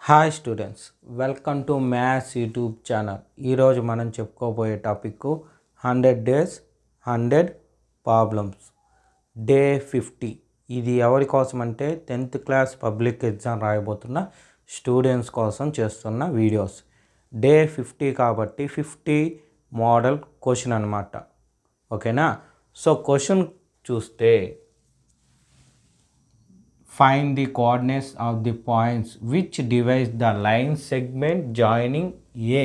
Hi students, welcome to maths YouTube channel. ఈరోజు మనం చెప్పుకోబోయే టాపిక్ 100 డేస్ 100 ప్రాబ్లమ్స్ డే 50. ఇది ఎవరి కోసం అంటే 10th క్లాస్ పబ్లిక్ ఎగ్జామ్ రాయబోతున్న స్టూడెంట్స్ కోసం చేస్తున్న వీడియోస్. డే 50 కాబట్టి 50 మోడల్ క్వశ్చన్ అనమాట. ఓకేనా? సో క్వశ్చన్ చూస్తే find the coordinates of the points which divides the line segment joining A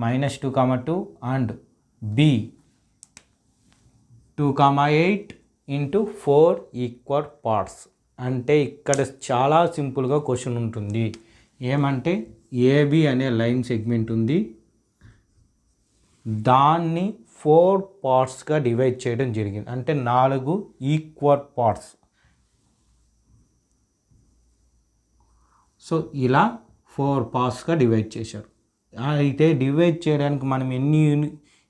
-2, and B 2, 8 into 4 equal parts. అంటే ఇక్కడ చాలా సింపుల్గా క్వశ్చన్ ఉంటుంది. ఏమంటే ఏబి అనే లైన్ సెగ్మెంట్ ఉంది, దాన్ని 4 పార్ట్స్గా డివైడ్ చేయడం జరిగింది. అంటే 4 ఈక్వల్ పార్ట్స్. సో ఇలా 4 పార్ట్స్గా డివైడ్ చేశారు. అయితే డివైడ్ చేయడానికి మనం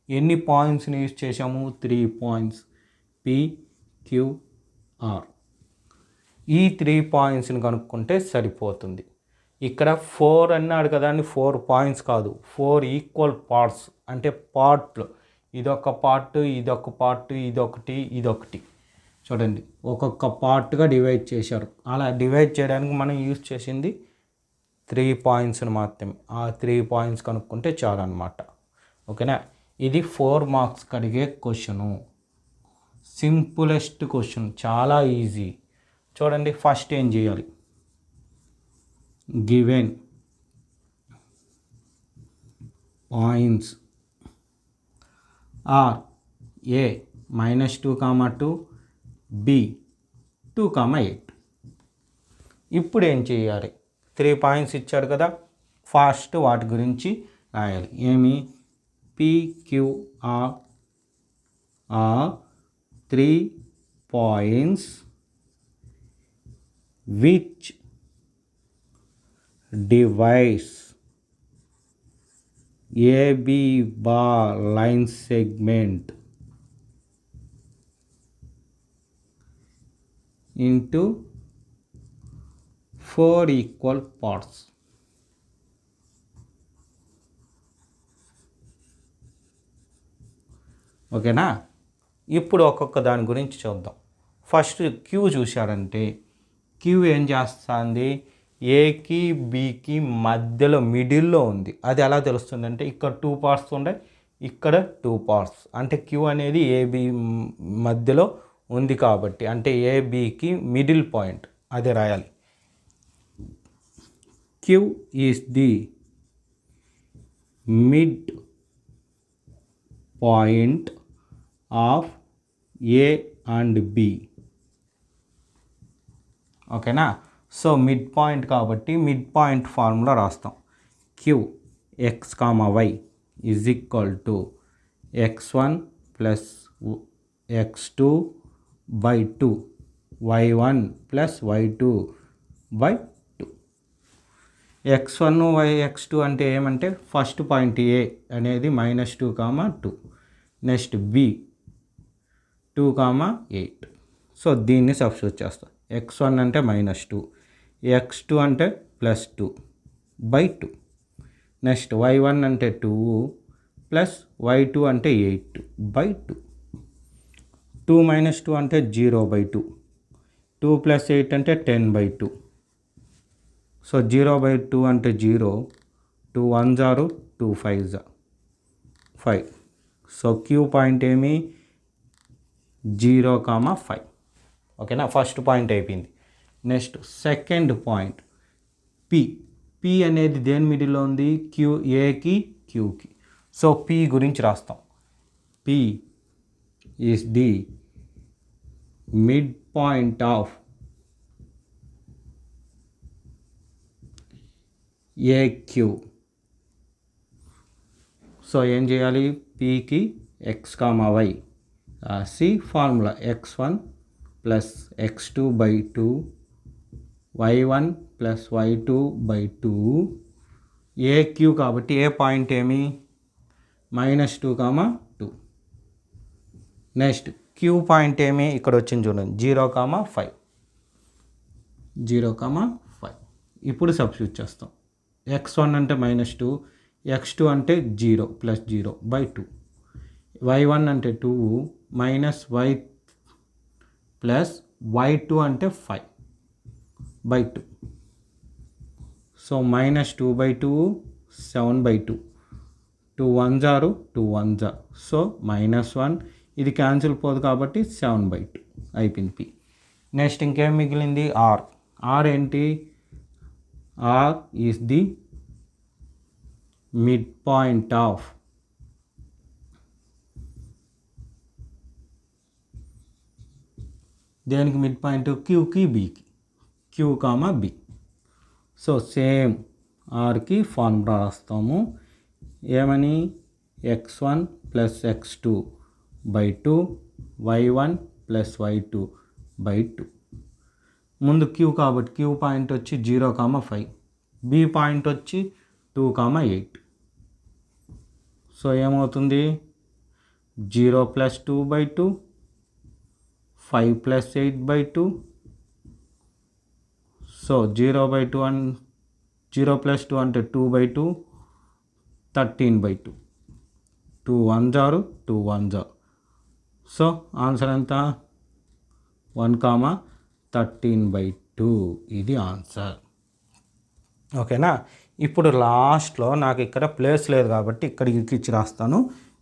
ఎన్ని పాయింట్స్ని యూజ్ చేసాము? 3 పాయింట్స్, PQR. ఈ 3 పాయింట్స్ని కనుక్కుంటే సరిపోతుంది. ఇక్కడ 4 అన్నాడు కదా అని 4 పాయింట్స్ కాదు, 4 ఈక్వల్ పార్ట్స్. అంటే పార్ట్లు, ఇదొక పార్ట్, ఇదొక పార్ట్, ఇదొకటి. చూడండి, ఒక్కొక్క పార్ట్గా డివైడ్ చేశారు. అలా డివైడ్ చేయడానికి మనం యూజ్ చేసింది 3 పాయింట్స్ని మాత్రమే. ఆ 3 పాయింట్స్ కనుక్కుంటే చాలు అనమాట. ఓకేనా? ఇది 4 మార్క్స్ అడిగే క్వశ్చను. సింపులెస్ట్ క్వశ్చన్, చాలా ఈజీ. చూడండి, ఫస్ట్ ఏం చేయాలి? Given points are A -2, B 2, 8. ఇప్పుడు ఏం చేయాలి? 3 పాయింట్స్ ఇచ్చాడు కదా, ఫస్ట్ వాటి గురించి రాయాలి. ఏమి? PQR are 3 points which divides AB bar line segment into 4 equal parts. ఓకేనా? ఇప్పుడు ఒక్కొక్క దాని గురించి చూద్దాం. ఫస్ట్ క్యూ చూశారంటే క్యూ ఏం చేస్తుంది? ఏకి బికి మధ్యలో మిడిల్లో ఉంది. అది ఎలా తెలుస్తుందంటే ఇక్కడ 2 పార్ట్స్ ఉన్నాయి, ఇక్కడ 2 పార్ట్స్. అంటే క్యూ అనేది ఏబి మధ్యలో ఉంది కాబట్టి, అంటే ఏబికి మిడిల్ పాయింట్, అది రాయాలి. Q is the mid point of A and B. ఓకేనా? సో మిడ్ పాయింట్ కాబట్టి మిడ్ పాయింట్ ఫార్ములా రాస్తాం. Q x, y is equal to x1 plus x2 by 2, y1 plus y2 by x1 x2 అంటే ఏమంటే first point ఏ అనేది -2, 2. Next B 2, 8. So దీన్ని substitute చేస్తాం. x1 అంటే -2, x2 అంటే +2 by 2. నెక్స్ట్ y1 అంటే 2 ప్లస్ y2 అంటే 8 by 2. 2 - 2 అంటే 0 by 2. 2 + 8 అంటే 10 by 2. సో 0 by 2 అంటే 0, 2 1s are 2 5s 5. So Q point ఏమి? 0, 5. ఓకేనా? ఫస్ట్ పాయింట్ అయిపోయింది. నెక్స్ట్ సెకండ్ పాయింట్ పి అనేది దేని మిడిల్లో ఉంది? క్యూ, ఏకి క్యూకి. సో పి గురించి రాస్తాం. P is the mid point of AQ. So ఏం చేయాలి? Pకి x, y రాసి formula x1 plus x2 by 2, y1 plus y2 by 2. AQ కాబట్టి ఏ పాయింట్ ఏమి? -2, 2. నెక్స్ట్ క్యూ పాయింట్ ఏమి? ఇక్కడ వచ్చింది చూడండి, 0, 5. 0, 5. ఇప్పుడు సబ్స్టిట్యూట్ చేస్తాం. x1 అంటే -2, x2 అంటే 0 ప్లస్ 0 బై 2, y1 అంటే 2 మైనస్ y ప్లస్ y2 అంటే 5 by 2. So -2/2 7/2, 2 1s are 2 1s are, so -1 ఇది క్యాన్సిల్ పోదు కాబట్టి 7/2 అయిపోయింది పి. నెక్స్ట్ ఇంకేం మిగిలింది ఆర్. ఆర్ ఏంటి? R is the mid point of దేనికి మిడ్ పాయింట్? క్యూకి బీకి, Q comma B. So same ఆర్కి ఫార్ములా రాస్తాము ఏమని? x1 plus x2 by 2 y1 plus y2 by 2. ముందు క్యూ కాబట్టి క్యూ పాయింట్ వచ్చి 0,5, బి పాయింట్ వచ్చి 2,8. సో ఏమవుతుంది? 0 plus 2/2, 5 plus 8/2. So 0/2 and 0 plus 2 అంటే 2/2, 13/2, 2 1s are 2 1s are. So answer ఎంత? 1,13/2 ఇది ఆన్సర్. ఓకేనా? ఇప్పుడు లాస్ట్లో నాకు ఇక్కడ ప్లేస్ లేదు కాబట్టి ఇక్కడ ఇచ్చి రాస్తాను,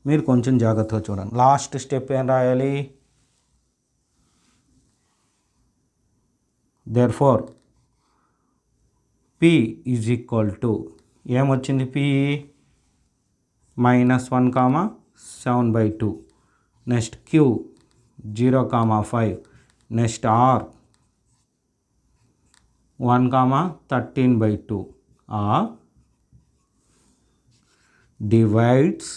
మీరు కొంచెం జాగ్రత్తగా చూడండి. లాస్ట్ స్టెప్ ఏం రాయాలి? Therefore P is equal to ఏమొచ్చింది? P -1,7/2. Next Q 0,5. Next R 1,13/2. R divides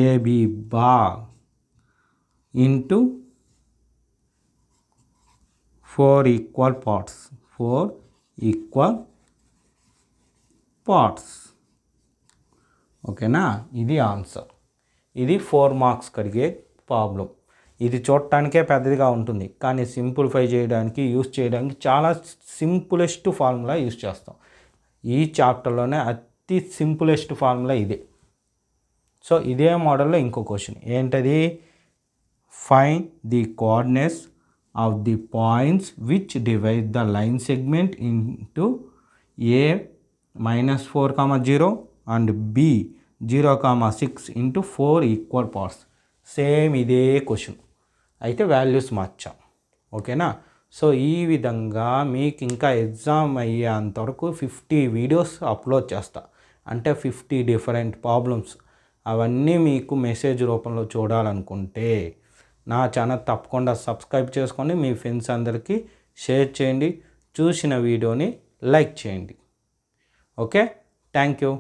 AB bar into 4 equal parts. 4 equal parts. ఓకేనా? ఇది ఆన్సర్. ఇది 4 మార్క్స్ కడిగే ప్రాబ్లం. ఇది చూడటానికే పెద్దదిగా ఉంటుంది, కానీ సింప్లిఫై చేయడానికి యూస్ చేయడానికి చాలా సింపులెస్ట్ ఫార్ములా యూస్ చేస్తాం. ఈ చాప్టర్లోనే అతి సింపులెస్ట్ ఫార్ములా ఇదే. సో ఇదే మోడల్లో ఇంకో క్వశ్చన్ ఏంటది? Find the coordinates of the points which divide the line segment into A -4,0 and B 0,6 into 4 equal parts. Same ఇదే క్వశ్చన్, అయితే వాల్యూస్ మార్చాం. ఓకేనా? సో ఈ విధంగా మీకు ఇంకా ఎగ్జామ్ అయ్యేంతవరకు 50 వీడియోస్ అప్లోడ్ చేస్తా. అంటే 50 డిఫరెంట్ ప్రాబ్లమ్స్. అవన్నీ మీకు మెసేజ్ రూపంలో చూడాలనుకుంటే నా ఛానల్ తప్పకుండా సబ్స్క్రైబ్ చేసుకోండి, మీ ఫ్రెండ్స్ అందరికీ షేర్ చేయండి, చూసిన వీడియోని లైక్ చేయండి. Okay, thank you.